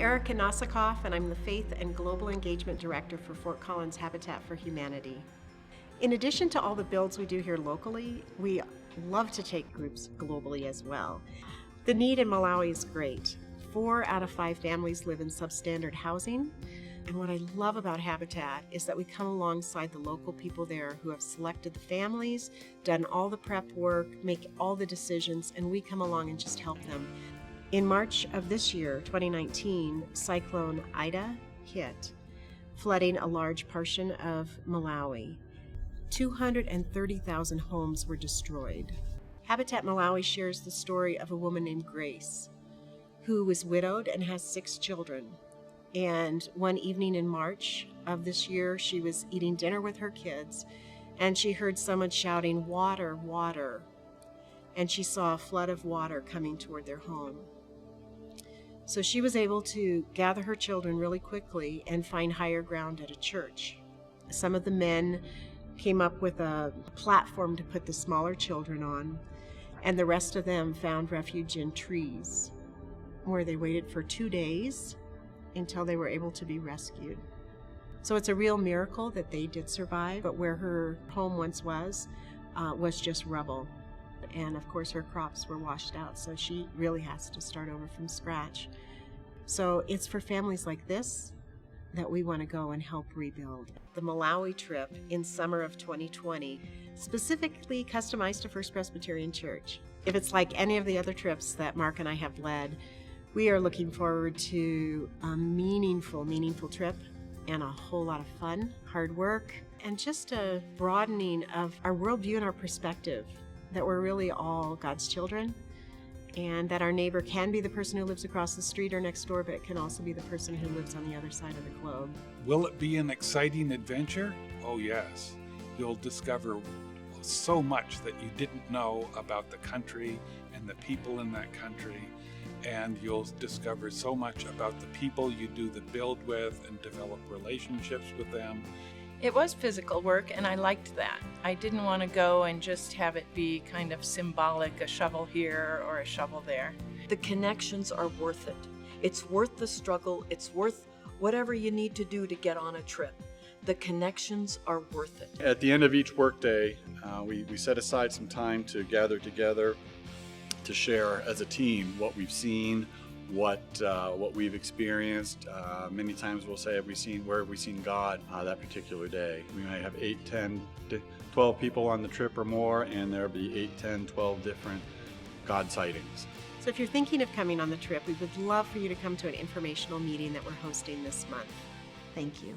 Erica Nosikoff, and I'm the Faith and Global Engagement Director for Fort Collins Habitat for Humanity. In addition to all the builds we do here locally, we love to take groups globally as well. The need in Malawi is great. 4 out of 5 families live in substandard housing. And what I love about Habitat is that we come alongside the local people there who have selected the families, done all the prep work, make all the decisions, and we come along and just help them. In March of this year, 2019, Cyclone Ida hit, flooding a large portion of Malawi. 230,000 homes were destroyed. Habitat Malawi shares the story of a woman named Grace, who was widowed and has 6 children. And one evening in March of this year, she was eating dinner with her kids, and she heard someone shouting, "Water, water." And she saw a flood of water coming toward their home. So she was able to gather her children really quickly and find higher ground at a church. Some of the men came up with a platform to put the smaller children on, and the rest of them found refuge in trees, where they waited for 2 days until they were able to be rescued. So it's a real miracle that they did survive, but where her home once was just rubble. And of course her crops were washed out, so she really has to start over from scratch. So it's for families like this that we want to go and help rebuild. The Malawi trip in summer of 2020, specifically customized to First Presbyterian Church. If it's like any of the other trips that Mark and I have led, we are looking forward to a meaningful trip and a whole lot of fun, hard work, and just a broadening of our worldview and our perspective, that we're really all God's children, and that our neighbor can be the person who lives across the street or next door, but it can also be the person who lives on the other side of the globe. Will it be an exciting adventure? Oh yes. You'll discover so much that you didn't know about the country and the people in that country. And you'll discover so much about the people you do the build with and develop relationships with them. It was physical work, and I liked that. I didn't want to go and just have it be kind of symbolic, a shovel here or a shovel there. The connections are worth it. It's worth the struggle. It's worth whatever you need to do to get on a trip. The connections are worth it. At the end of each workday, we set aside some time to gather together, to share as a team what we've seen, what we've experienced. Many times we'll say, where have we seen God that particular day? We might have 8, 10, 12 people on the trip or more, and there'll be 8, 10, 12 different God sightings. So if you're thinking of coming on the trip, we would love for you to come to an informational meeting that we're hosting this month. Thank you.